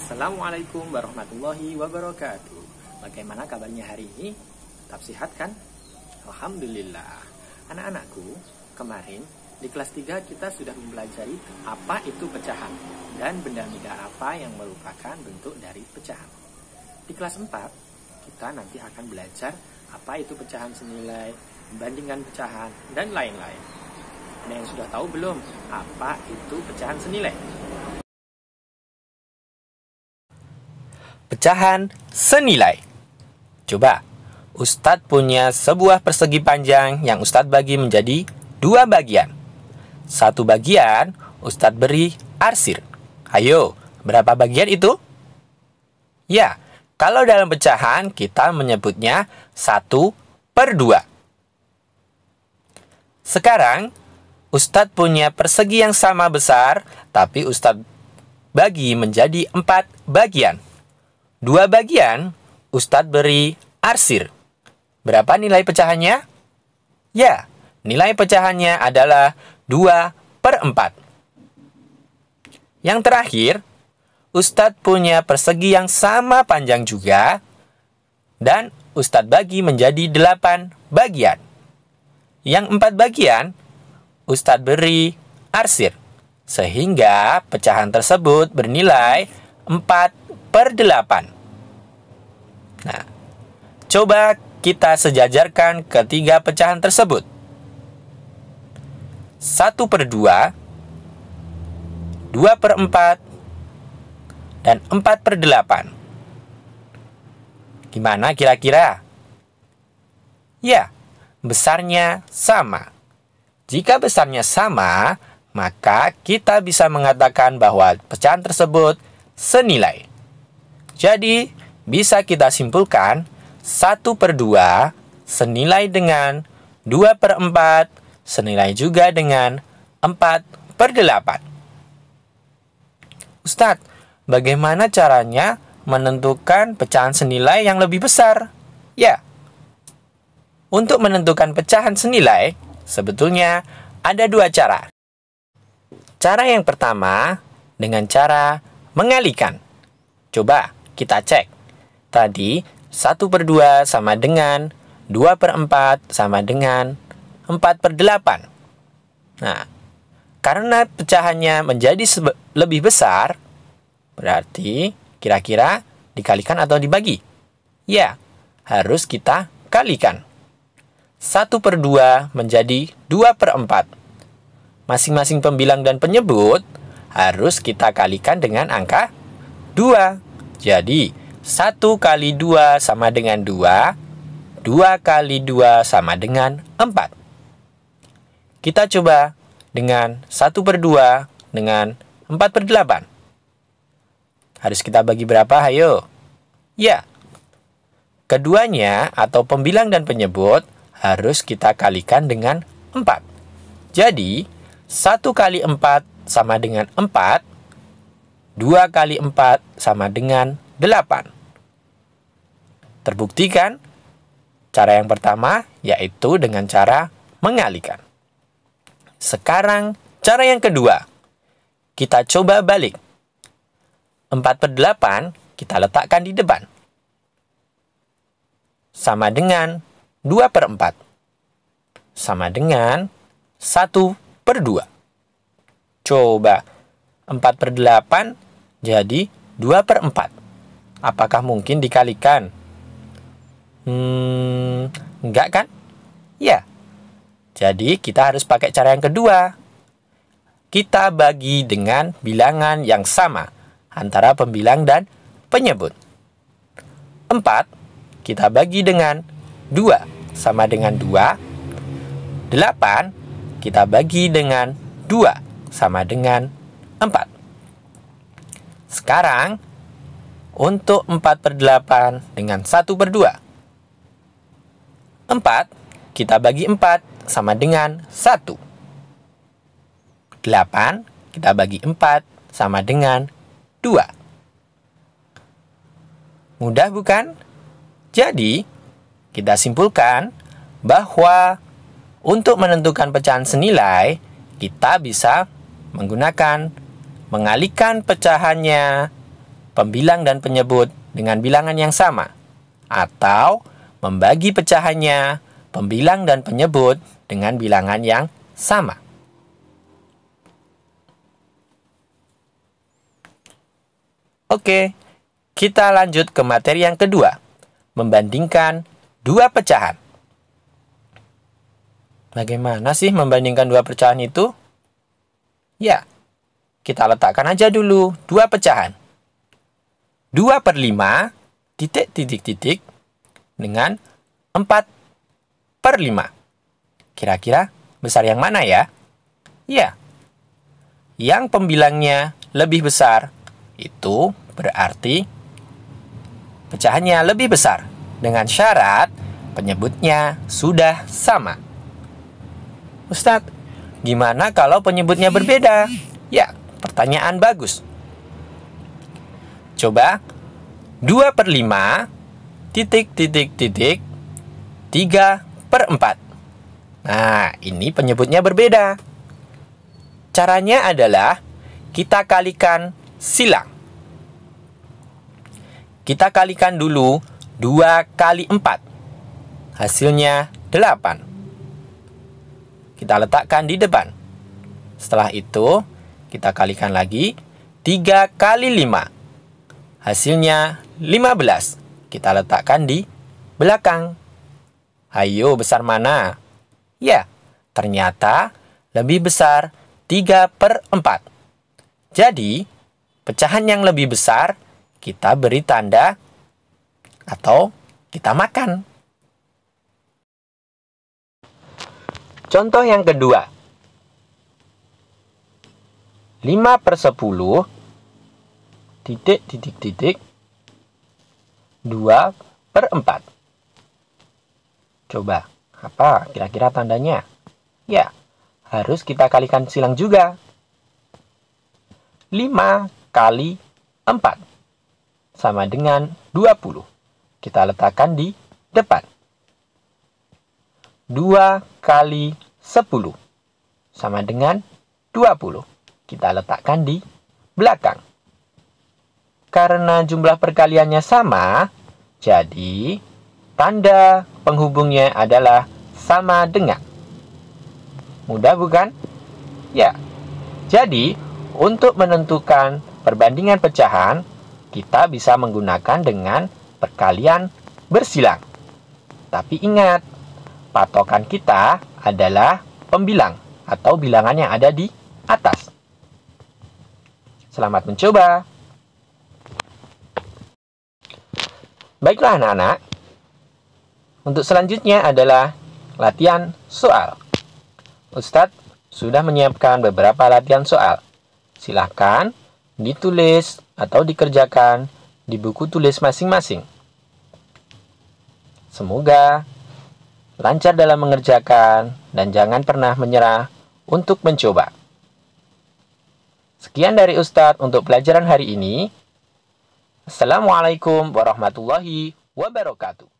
Assalamualaikum warahmatullahi wabarakatuh. Bagaimana kabarnya hari ini? Tetap sehat kan? Alhamdulillah. Anak-anakku, kemarin di kelas 3 kita sudah mempelajari apa itu pecahan dan benda-benda apa yang merupakan bentuk dari pecahan. Di kelas 4 kita nanti akan belajar apa itu pecahan senilai, membandingkan pecahan, dan lain-lain. Ada yang sudah tahu belum apa itu pecahan senilai? Pecahan senilai. Coba, Ustadz punya sebuah persegi panjang yang Ustadz bagi menjadi 2 bagian. Satu bagian Ustadz beri arsir. Ayo, berapa bagian itu? Ya, kalau dalam pecahan kita menyebutnya 1/2. Sekarang, Ustadz punya persegi yang sama besar, tapi Ustadz bagi menjadi 4 bagian. 2 bagian, Ustadz beri arsir. Berapa nilai pecahannya? Ya, nilai pecahannya adalah 2/4. Yang terakhir, Ustadz punya persegi yang sama panjang juga, dan Ustadz bagi menjadi 8 bagian. Yang 4 bagian, Ustadz beri arsir, sehingga pecahan tersebut bernilai 4/8. Nah, coba kita sejajarkan ketiga pecahan tersebut. 1/2, 2/4, dan 4/8. Gimana kira-kira? Ya, besarnya sama. Jika besarnya sama, maka kita bisa mengatakan bahwa pecahan tersebut senilai. Jadi, bisa kita simpulkan 1/2 senilai dengan 2/4 senilai juga dengan 4/8. Ustadz, bagaimana caranya menentukan pecahan senilai yang lebih besar? Ya, untuk menentukan pecahan senilai, sebetulnya ada 2 cara. Cara yang pertama dengan cara mengalikan. Coba kita cek. Tadi 1/2 sama dengan 2/4 sama dengan 4/8. Nah, karena pecahannya menjadi lebih besar, berarti kira-kira dikalikan atau dibagi? Ya, harus kita kalikan. 1/2 menjadi 2/4. Masing-masing pembilang dan penyebut harus kita kalikan dengan angka 2. Jadi, 1 kali 2 sama dengan 2, 2 kali 2 sama dengan 4. Kita coba dengan 1/2 dengan 4/8. Harus kita bagi berapa? Ayo. Ya, keduanya atau pembilang dan penyebut harus kita kalikan dengan 4. Jadi, 1 kali 4 sama dengan 4, 2 kali 4 sama dengan 8. Terbukti kan? Cara yang pertama yaitu dengan cara mengalikan. Sekarang, cara yang kedua. Kita coba balik. 4/8 kita letakkan di depan. Sama dengan 2/4. Sama dengan 1/2. Coba, 4/8 jadi 2/4. Apakah mungkin dikalikan? Enggak kan? Ya. Jadi kita harus pakai cara yang kedua. Kita bagi dengan bilangan yang sama antara pembilang dan penyebut. 4 kita bagi dengan 2 sama dengan 2. 8 kita bagi dengan 2 sama dengan 4. Sekarang, untuk 4/8 dengan 1/2. 4 kita bagi 4 sama dengan 1. 8 kita bagi 4 sama dengan 2. Mudah bukan? Jadi, kita simpulkan bahwa untuk menentukan pecahan senilai, kita bisa menggunakan mengalihkan pecahannya pembilang dan penyebut dengan bilangan yang sama, atau membagi pecahannya pembilang dan penyebut dengan bilangan yang sama. Oke, kita lanjut ke materi yang kedua, membandingkan dua pecahan. Bagaimana sih membandingkan dua pecahan itu? Ya, kita letakkan aja dulu dua pecahan. 2/5 titik titik titik dengan 4/5. Kira-kira besar yang mana ya? Ya, yang pembilangnya lebih besar itu berarti pecahannya lebih besar dengan syarat penyebutnya sudah sama. Ustadz, gimana kalau penyebutnya berbeda? Ya, pertanyaan bagus. Coba 2/5 titik titik titik 3/4. Nah, ini penyebutnya berbeda. Caranya adalah kita kalikan silang. Kita kalikan dulu 2 kali 4. Hasilnya 8. Kita letakkan di depan. Setelah itu, kita kalikan lagi 3 kali 5. Hasilnya 15. Kita letakkan di belakang. Ayo, besar mana? Ya, ternyata lebih besar 3/4. Jadi, pecahan yang lebih besar kita beri tanda atau kita makan. Contoh yang kedua. 5/10 titik titik titik 2/4. Coba, apa kira-kira tandanya? Ya, harus kita kalikan silang juga. 5 kali 4 sama dengan 20. Kita letakkan di depan. 2 kali 10 sama dengan 20. Kita letakkan di belakang. Karena jumlah perkaliannya sama, jadi tanda penghubungnya adalah sama dengan. Mudah bukan? Ya. Jadi, untuk menentukan perbandingan pecahan, kita bisa menggunakan dengan perkalian bersilang. Tapi ingat, patokan kita adalah pembilang atau bilangan yang ada di atas. Selamat mencoba. Baiklah anak-anak, untuk selanjutnya adalah latihan soal. Ustadz sudah menyiapkan beberapa latihan soal. Silahkan ditulis atau dikerjakan di buku tulis masing-masing. Semoga lancar dalam mengerjakan dan jangan pernah menyerah untuk mencoba. Sekian dari Ustadz untuk pelajaran hari ini. Assalamualaikum warahmatullahi wabarakatuh.